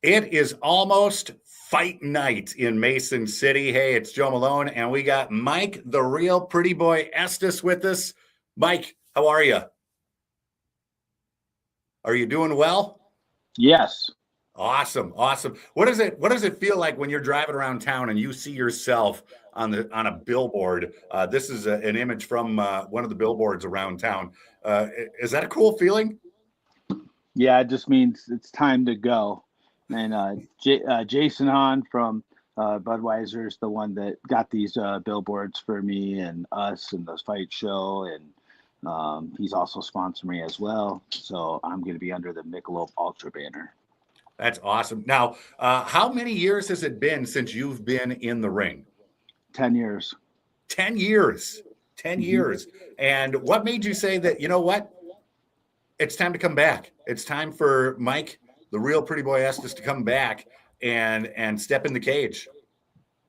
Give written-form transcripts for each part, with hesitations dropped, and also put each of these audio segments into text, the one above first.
It is almost fight night in Mason City. Hey, it's Joe Malone, and we got Mike, the real pretty boy Estus, with us. Mike, how are you? Are you doing well? Yes. Awesome, awesome. What does it feel like when you're driving around town and you see yourself on a billboard? This is an image from one of the billboards around town. Is that a cool feeling? Yeah, it just means it's time to go. And Jason Hahn from Budweiser is the one that got these billboards for me and us and the fight show. And he's also sponsored me as well. So I'm going to be under the Michelob Ultra banner. That's awesome. Now, how many years has it been since you've been in the ring? 10 years. 10 years. 10 hmm years. And what made you say that, you know what? It's time to come back. It's time for Mike, the real pretty boy Estes, to come back and step in the cage.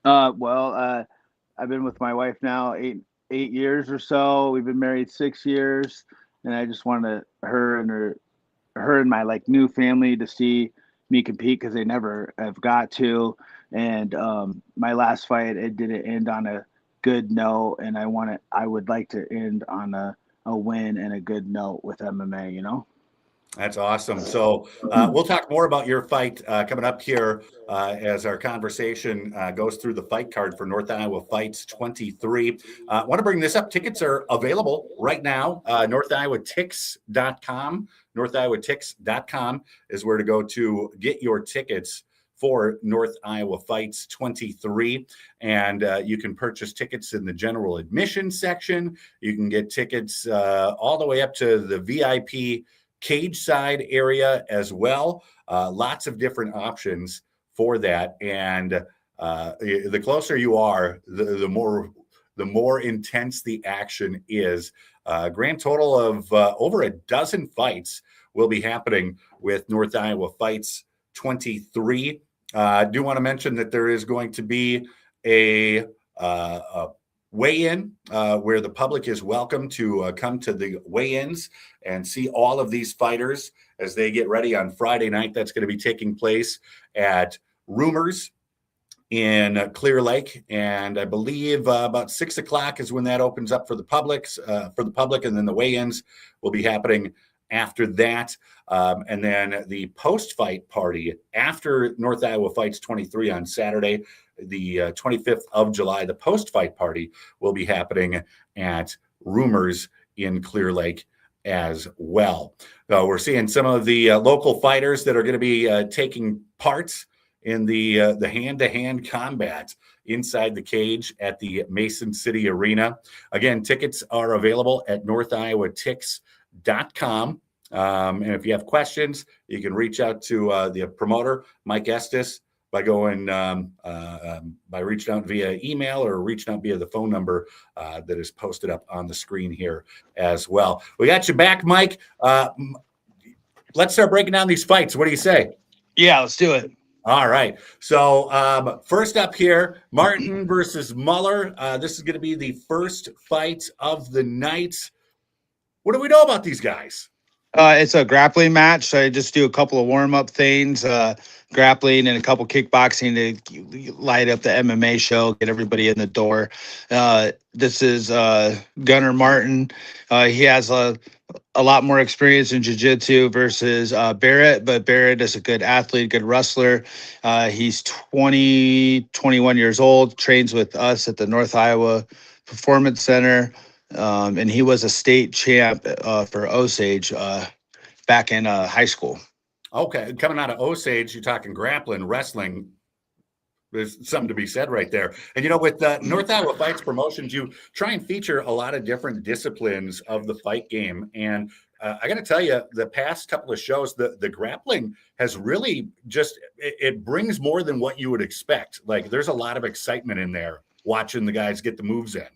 Well, I've been with my wife now eight years or so. We've been married 6 years, and I just wanted her and my like new family to see me compete because they never have got to. And my last fight, it didn't end on a good note, and I would like to end on a win and a good note with MMA. That's awesome. So we'll talk more about your fight coming up here as our conversation goes through the fight card for North Iowa Fights 23. I want to bring this up. Tickets are available right now. NorthIowaTix.com. NorthIowaTix.com is where to go to get your tickets for North Iowa Fights 23. And you can purchase tickets in the general admission section. You can get tickets all the way up to the VIP cage side area as well. Lots of different options for that. And the closer you are, the more intense the action is. Grand total of over a dozen fights will be happening with North Iowa Fights 23. I do want to mention that there is going to be a weigh-in where the public is welcome to come to the weigh-ins and see all of these fighters as they get ready on Friday night. That's going to be taking place at Rumors in Clear Lake, and I believe about 6 o'clock is when that opens up for the public, and then the weigh-ins will be happening after that. And then the post-fight party after North Iowa Fights 23 on Saturday, the 25th of July, the post-fight party will be happening at Rumors in Clear Lake as well. We're seeing some of the local fighters that are going to be taking part in the hand-to-hand combat inside the cage at the Mason City Arena. Again, tickets are available at NorthIowaTix.com. And if you have questions, you can reach out to the promoter, Mike Estes, by going by reaching out via email or reaching out via the phone number that is posted up on the screen here as well. We got you back, Mike. Let's start breaking down these fights. What do you say? Yeah, let's do it. All right. So first up here, Martin versus Muller. This is going to be the first fight of the night. What do we know about these guys? It's a grappling match, so I just do a couple of warm-up things, grappling and a couple kickboxing to light up the MMA show, get everybody in the door. This is Gunnar Martin. He has a lot more experience in jiu-jitsu versus Barrett, but Barrett is a good athlete, good wrestler. He's 21 years old, trains with us at the North Iowa Performance Center. And he was a state champ for Osage back in high school. Okay, coming out of Osage, you're talking grappling, wrestling. There's something to be said right there. And, with North Iowa Fights Promotions, you try and feature a lot of different disciplines of the fight game. And I got to tell you, the past couple of shows, the grappling has really it brings more than what you would expect. Like, there's a lot of excitement in there watching the guys get the moves in.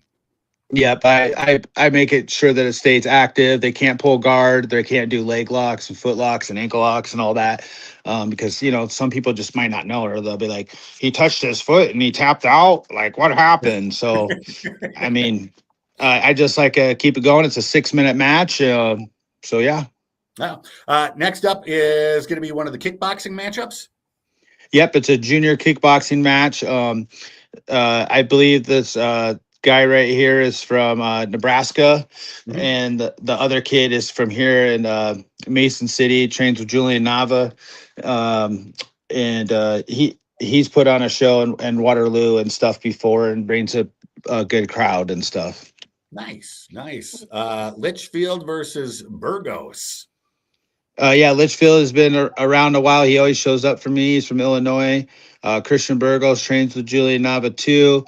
Yep, I make it sure that it stays active. They can't pull guard. They can't do leg locks and foot locks and ankle locks and all that because, some people just might not know, or they'll be like, he touched his foot and he tapped out. Like, what happened? So, I mean, I just like keep it going. It's a 6-minute match. So, yeah. Now, next up is going to be one of the kickboxing matchups. Yep, it's a junior kickboxing match. I believe this guy right here is from Nebraska, Mhm. and the other kid is from here in Mason City. Trains with Julian Nava, and he's put on a show in Waterloo and stuff before, and brings a good crowd and stuff. Nice, nice. Litchfield versus Burgos. Yeah, Litchfield has been around a while. He always shows up for me. He's from Illinois. Christian Burgos trains with Julian Nava too.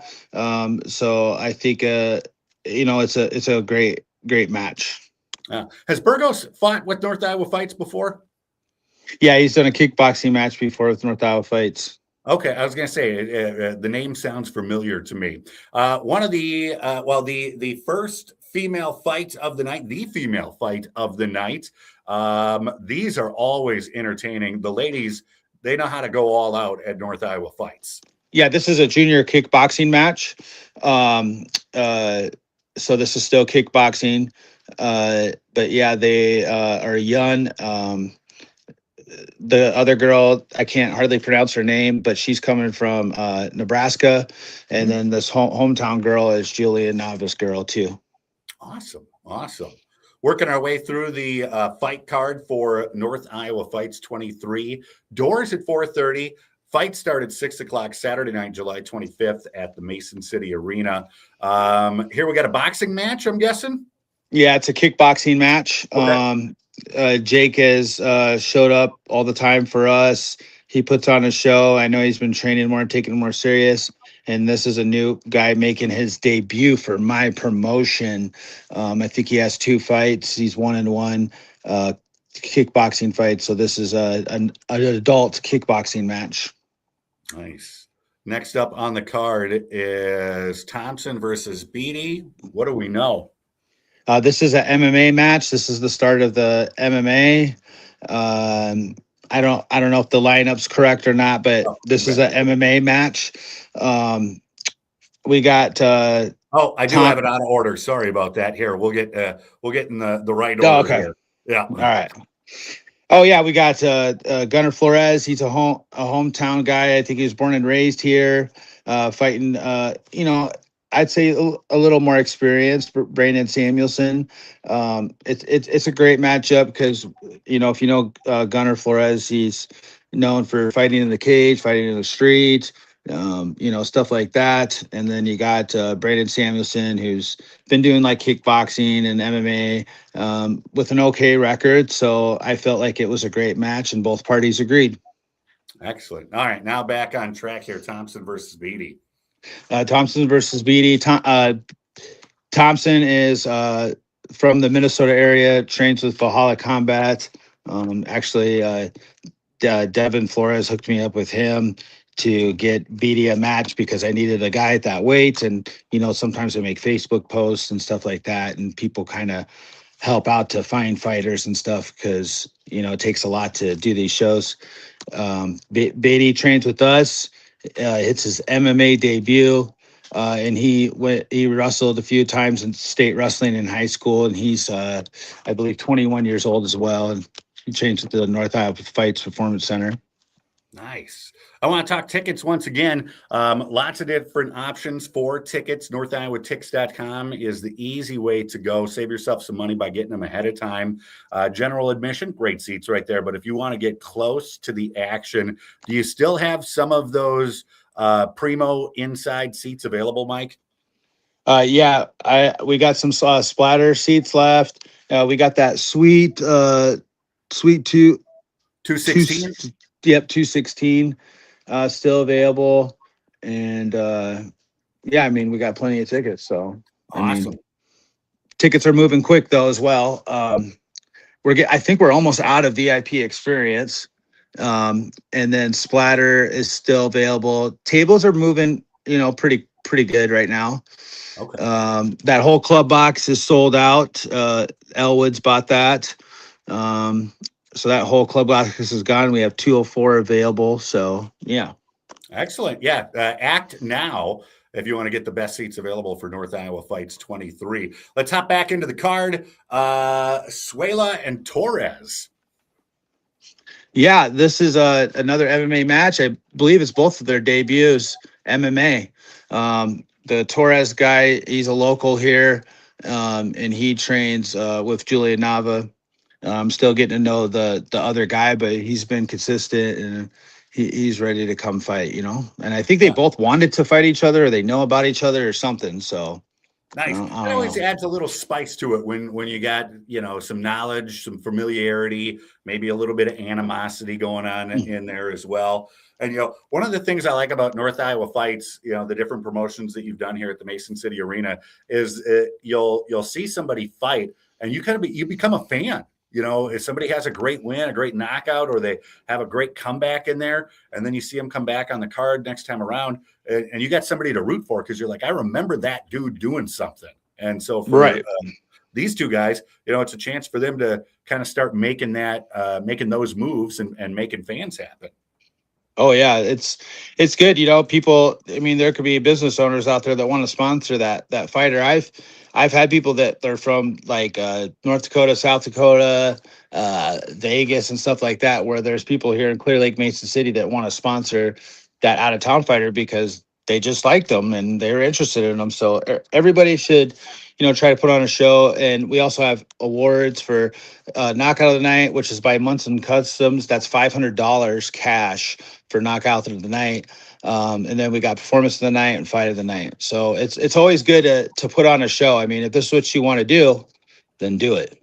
So I think it's a great match. Has Burgos fought with North Iowa Fights before? Yeah, he's done a kickboxing match before with North Iowa Fights. Okay, I was going to say the name sounds familiar to me. One of the first female fight of the night, the female fight of the night. These are always entertaining. The ladies, they know how to go all out at North Iowa Fights. Yeah, this is a junior kickboxing match. Um, uh, so this is still kickboxing. But yeah, they are young. The other girl, I can't hardly pronounce her name, but she's coming from Nebraska, and then this hometown girl is Julia Nava's girl too. Awesome, awesome. Working our way through the fight card for North Iowa Fights 23. Doors at 4:30. Fight started 6 o'clock Saturday night, July 25th at the Mason City Arena. Here we got a boxing match, I'm guessing. Yeah, it's a kickboxing match. Okay. Jake has showed up all the time for us. He puts on a show. I know he's been training more and taking it more serious. And this is a new guy making his debut for my promotion. I think he has 2 fights. He's 1-1 kickboxing fight. So this is an adult kickboxing match. Nice. Next up on the card is Thompson versus Beatty. What do we know? This is an MMA match. This is the start of the MMA. I don't know if the lineup's correct or not, but this is an MMA match. We got I do have it out of order. Sorry about that. Here, we'll get in the right order okay. here. Yeah. All right. Oh yeah, we got Gunnar Flores. He's a hometown guy. I think he was born and raised here, fighting. I'd say a little more experienced. Brandon Samuelson. It's a great matchup because if you know Gunnar Flores, he's known for fighting in the cage, fighting in the street, stuff like that. And then you got Brandon Samuelson, who's been doing like kickboxing and MMA with an okay record. So I felt like it was a great match, and both parties agreed. Excellent. All right, now back on track here. Thompson versus Beatty. Thompson versus Beatty. Thompson is from the Minnesota area, trains with Valhalla Combat. Devin Flores hooked me up with him to get Beatty a match because I needed a guy at that weight. And, sometimes I make Facebook posts and stuff like that, and people kind of help out to find fighters and stuff because, it takes a lot to do these shows. Beatty trains with us. It's his MMA debut. And he wrestled a few times in state wrestling in high school, and he's I believe 21 years old as well, and he trains at the North Iowa Fights Performance Center. Nice. I want to talk tickets once again. Lots of different options for tickets. NorthIowaTix.com is the easy way to go. Save yourself some money by getting them ahead of time. General admission, great seats right there. But if you want to get close to the action, do you still have some of those primo inside seats available, Mike? Yeah, we got some splatter seats left. We got that sweet 216. Yep, 216 still available. And we got plenty of tickets. So awesome. Tickets are moving quick though as well. I think we're almost out of VIP experience. And then splatter is still available. Tables are moving, pretty good right now. Okay. That whole club box is sold out. Elwood's bought that. So that whole club box is gone. We have 204 available. So yeah. Excellent. Yeah. Act now if you want to get the best seats available for North Iowa Fights 23. Let's hop back into the card. Suela and Torres. Yeah, this is another MMA match. I believe it's both of their debuts, MMA. The Torres guy, he's a local here, and he trains with Julia Nava. I'm still getting to know the other guy, but he's been consistent and he's ready to come fight, you know. And I think they both wanted to fight each other, or they know about each other, or something. So Nice. I It don't always know. adds a little spice to it when you got, some knowledge, some familiarity, maybe a little bit of animosity going on in there as well. And one of the things I like about North Iowa Fights, the different promotions that you've done here at the Mason City Arena is you'll see somebody fight and you become a fan. If somebody has a great win, a great knockout, or they have a great comeback in there, and then you see them come back on the card next time around, and you got somebody to root for because you're like, I remember that dude doing something. And so for Right. these two guys, it's a chance for them to kind of start making making those moves and making fans happen. Oh yeah, it's good. People. I mean, there could be business owners out there that want to sponsor that fighter. I've had people that they're from like North Dakota, South Dakota, Vegas, and stuff like that, where there's people here in Clear Lake, Mason City that want to sponsor that out of town fighter because they just like them and they're interested in them. So everybody should, try to put on a show. And we also have awards for knockout of the night, which is by Munson Customs. That's $500 cash for knockout of the night. And then we got performance of the night and fight of the night. So it's always good to put on a show. I mean, if this is what you want to do, then do it.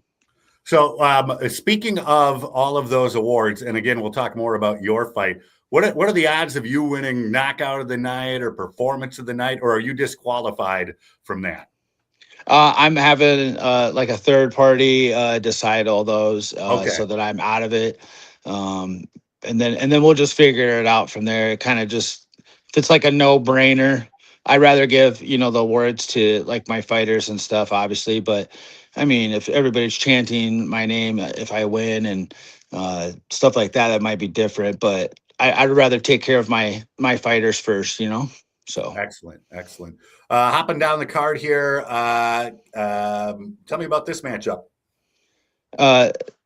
So speaking of all of those awards, and again, we'll talk more about your fight. What are the odds of you winning knockout of the night or performance of the night, or are you disqualified from that? I'm having like a third party decide all those Okay. so that I'm out of it. And then we'll just figure it out from there. It kind of just, if it's like a no brainer, I'd rather give, the awards to like my fighters and stuff, obviously. But I mean, if everybody's chanting my name, if I win and stuff like that, that might be different. But I'd rather take care of my fighters first, So Excellent. Hopping down the card here, tell me about this matchup.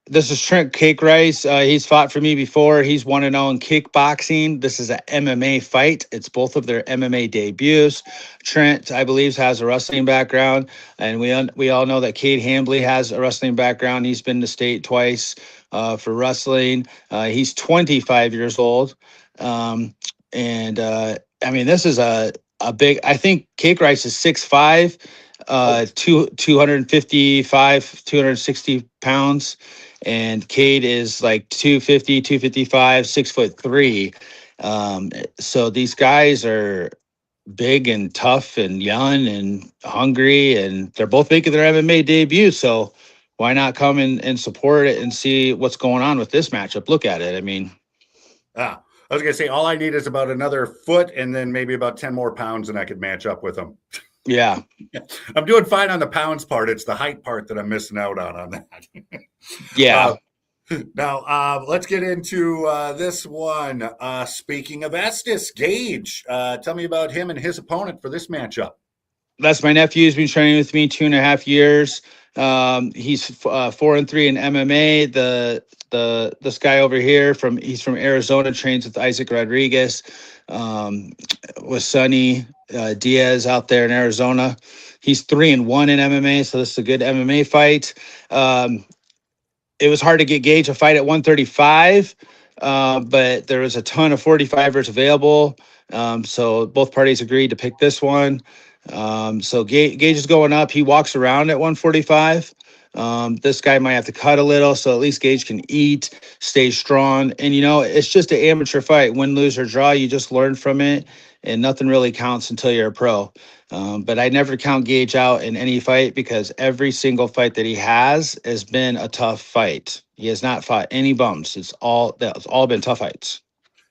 This is Trent Cake Rice. He's fought for me before. He's 1-0 in kickboxing. This is an MMA fight. It's both of their MMA debuts. Trent, I believe, has a wrestling background, and we all know that Cade Hambley has a wrestling background. He's been to state twice for wrestling. He's 25 years old, and I mean, this is a big. I think Cake Rice is 6'5", 255, 260 pounds. And Cade is like 250, 255, 6'3". So these guys are big and tough and young and hungry, and they're both making their MMA debut. So why not come and support it and see what's going on with this matchup? Look at it. I mean, I was going to say, all I need is about another foot and then maybe about 10 more pounds and I could match up with them. yeah. I'm doing fine on the pounds part. It's the height part that I'm missing out on that. Yeah. Now, let's get into this one. Speaking of Estus, Gage, tell me about him and his opponent for this matchup. That's my nephew. He's been training with me 2.5 years. He's 4-3 in MMA. This guy over here he's from Arizona, trains with Isaac Rodriguez, with Sonny Diaz out there in Arizona. He's 3-1 in MMA, so this is a good MMA fight. It was hard to get Gage a fight at 135, but there was a ton of 45ers available. So both parties agreed to pick this one. So Gage is going up. He walks around at 145. This guy might have to cut a little, so at least Gage can eat, stay strong. And, it's just an amateur fight. Win, lose, or draw. You just learn from it, and nothing really counts until you're a pro. But I never count Gage out in any fight because every single fight that he has been a tough fight. He has not fought any bumps. That's all been tough fights.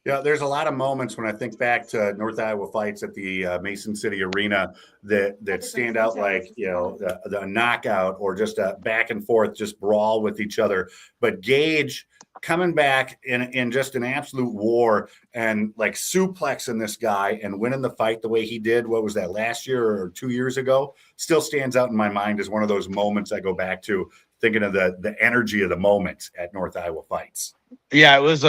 Yeah, there's a lot of moments when I think back to North Iowa Fights at the Mason City Arena that stand out, like the knockout or just a back and forth, just brawl with each other. But Gage coming back in just an absolute war and like suplexing this guy and winning the fight the way he did. What was that, last year or 2 years ago? Still stands out in my mind as one of those moments I go back to thinking of the energy of the moment at North Iowa Fights. Yeah, it was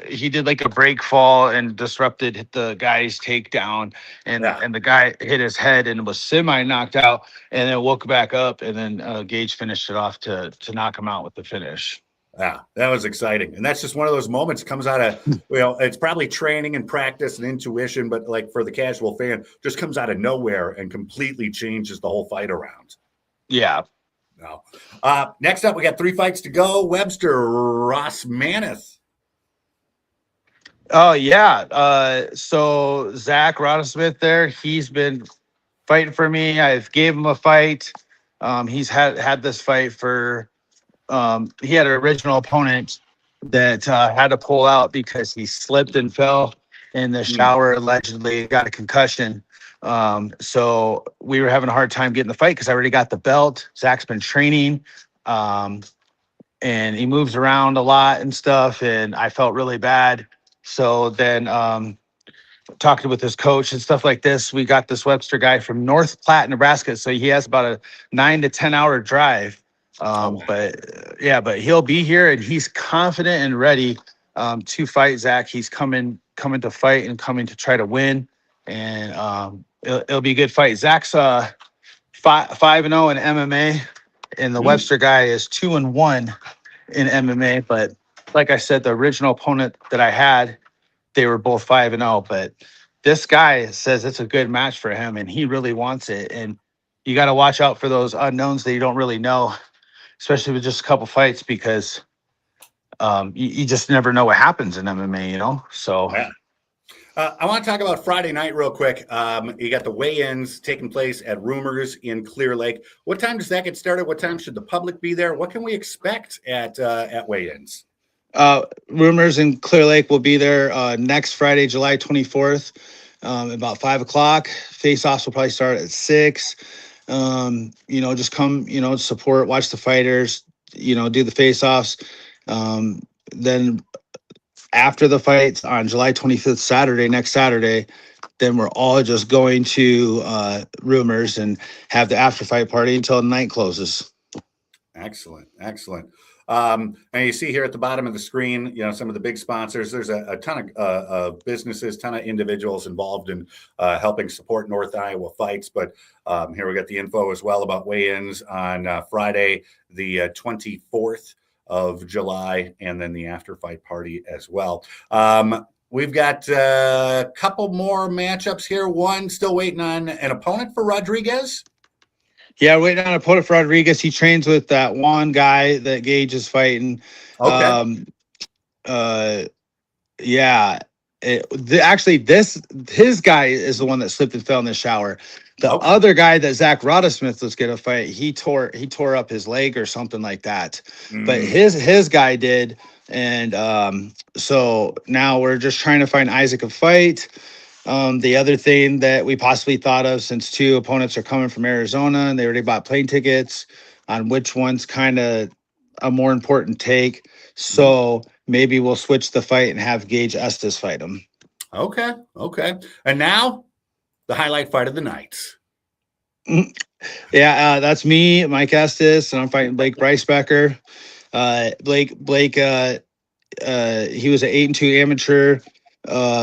he did like a break fall and disrupted the guy's takedown, and the guy hit his head and was semi knocked out, and then woke back up, and then Gage finished it off to knock him out with the finish. Yeah, that was exciting. And that's just one of those moments comes out of, it's probably training and practice and intuition, but like for the casual fan, just comes out of nowhere and completely changes the whole fight around. Yeah. No. Next up, we got 3 fights to go. Webster Rossmanith. Oh, yeah. So Zach Roddersmith there, he's been fighting for me. I've gave him a fight. He's had this fight for he had an original opponent that had to pull out because he slipped and fell in the shower, allegedly got a concussion. So we were having a hard time getting the fight because I already got the belt. Zach's been training, and he moves around a lot and stuff, and I felt really bad. So then talking with his coach and stuff like this, we got this Webster guy from North Platte, Nebraska. So he has about a 9 to 10 hour drive. But he'll be here and he's confident and ready to fight Zach. He's coming to fight and coming to try to win. And it'll be a good fight. Zach's 5-0 in MMA, and the Webster guy is 2-1 in MMA. But like I said, the original opponent that I had, they were both 5-0. But this guy says it's a good match for him, and he really wants it. And you got to watch out for those unknowns that you don't really know, especially with just a couple fights, because you just never know what happens in MMA, you know? So yeah. I want to talk about Friday night real quick. You got the weigh-ins taking place at Rumors in Clear Lake. What time does that get started? What time should the public be there? What can we expect at weigh-ins? Rumors in Clear Lake will be there next Friday, July 24th, about 5 o'clock. Face-offs will probably start at 6. Just come, support, watch the fighters, do the face-offs. Then after the fights on July 25th, next Saturday, then we're all just going to Rumors and have the after fight party until the night closes. Excellent. And you see here at the bottom of the screen, some of the big sponsors. There's a ton of businesses, ton of individuals involved in helping support North Iowa Fights. But here we got the info as well about weigh-ins on Friday, the 24th of July, and then the after fight party as well. We've got a couple more matchups here. One still waiting on an opponent for Rodriguez. Yeah, waiting on an opponent for Rodriguez. He trains with that one guy that Gage is fighting. Okay. His guy is the one that slipped and fell in the shower. The other guy that Zach Roddersmith was going to fight, he tore up his leg or something like that. But his guy did, and so now we're just trying to find Isaac a fight. The other thing that we possibly thought of, since 2 opponents are coming from Arizona and they already bought plane tickets, on which one's kind of a more important take. So maybe we'll switch the fight and have Gage Estus fight him. Okay. And now the highlight fight of the night. Yeah, that's me, Mike Estus, and I'm fighting Blake Brycebecker. Blake, he was an 8-2 amateur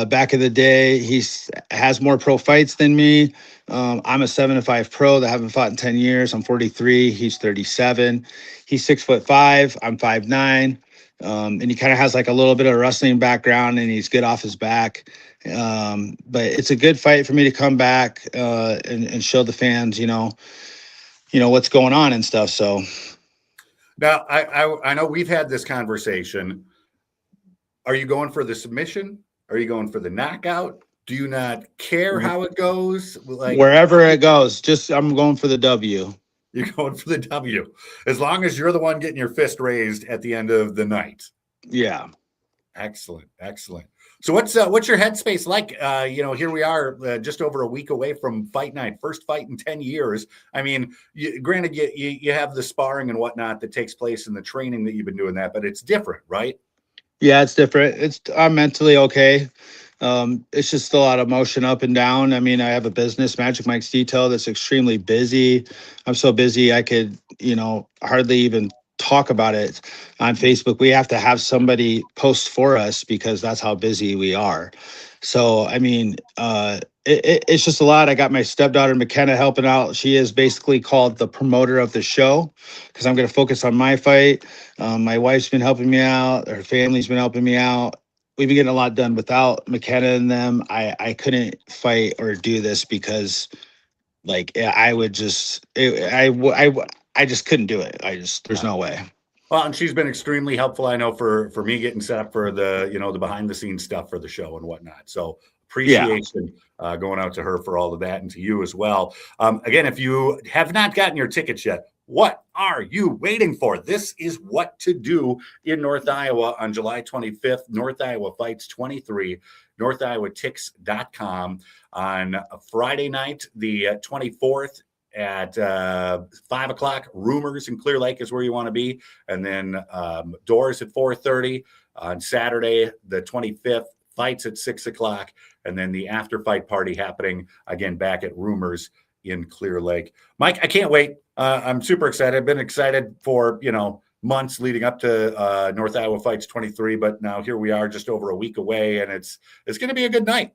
back in the day. He has more pro fights than me. I'm a 7-5 pro that haven't fought in 10 years. I'm 43. He's 37. He's 6'5". I'm 5'9". And he kind of has like a little bit of a wrestling background, and he's good off his back. But it's a good fight for me to come back and show the fans, what's going on and stuff. So now I know we've had this conversation. Are you going for the submission? Are you going for the knockout? Do you not care how it goes? Like wherever it goes, I'm going for the W. You're going for the W, as long as you're the one getting your fist raised at the end of the night. Yeah. Excellent. So what's your headspace like? Here we are just over a week away from fight night, first fight in 10 years. I mean, granted, you have the sparring and whatnot that takes place in the training that you've been doing that, but it's different, right? Yeah, it's different. I'm mentally okay. It's just a lot of motion up and down. I mean, I have a business, Magic Mike's Detail, that's extremely busy. I'm so busy I could, hardly even talk about it on Facebook. We have to have somebody post for us because that's how busy we are. So, I mean, it's just a lot. I got my stepdaughter McKenna helping out. She is basically called the promoter of the show because I'm going to focus on my fight. My wife's been helping me out. Her family's been helping me out. We've been getting a lot done. Without McKenna and them, I couldn't fight or do this because, like, I would just, I just couldn't do it. There's no way. Well, and she's been extremely helpful, I know, for me getting set up for the, the behind the scenes stuff for the show and whatnot. So appreciation going out to her for all of that, and to you as well. Again, if you have not gotten your tickets yet, what are you waiting for? This is what to do in North Iowa on July 25th. North Iowa Fights 23, northiowaTix.com on a Friday night, the 24th. At 5 o'clock, Rumors in Clear Lake is where you want to be. And then doors at 4:30 on Saturday, the 25th, fights at 6 o'clock. And then the after fight party happening again back at Rumors in Clear Lake. Mike, I can't wait. I'm super excited. I've been excited for, months leading up to North Iowa Fights 23, but now here we are just over a week away, and it's going to be a good night.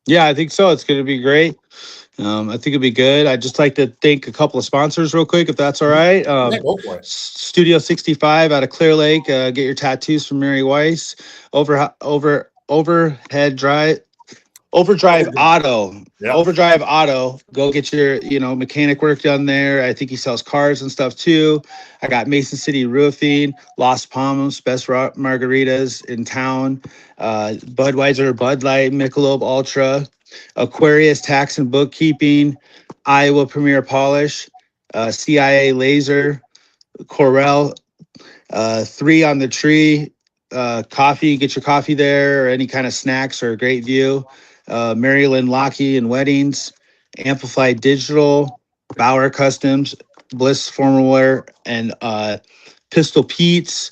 Yeah, I think so. It's going to be great. I think it'll be good. I'd just like to thank a couple of sponsors real quick, if that's all right. Go for it. Studio 65 out of Clear Lake. Get your tattoos from Mary Weiss. Overdrive Auto. Yep. Overdrive Auto. Go get your, mechanic work done there. I think he sells cars and stuff too. I got Mason City Roofing, Las Palmas, best margaritas in town. Budweiser, Bud Light, Michelob Ultra, Aquarius Tax and Bookkeeping, Iowa Premier Polish, CIA Laser, Corel, 3 on the Tree, coffee. Get your coffee there, or any kind of snacks, or a great view. Maryland Lockheed and Weddings, Amplify Digital, Bauer Customs, Bliss Formal Wear, and Pistol Pete's,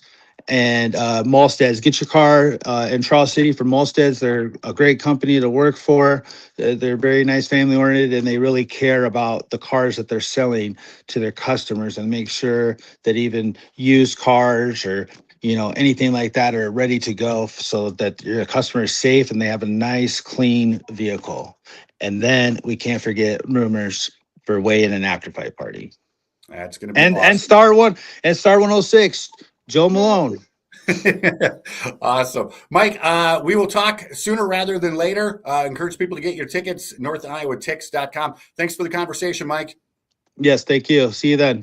and Malstead's. Get your car in Charles City from Malstead's. They're a great company to work for. They're very nice, family oriented, and they really care about the cars that they're selling to their customers, and make sure that even used cars or anything like that are ready to go, so that your customer is safe and they have a nice, clean vehicle. And then we can't forget Rumors for weigh-in and after fight party. That's going to be awesome. and Star 106, Joe Malone. Awesome. Mike, we will talk sooner rather than later. Encourage people to get your tickets, northiowatix.com. Thanks for the conversation, Mike. Yes, thank you. See you then.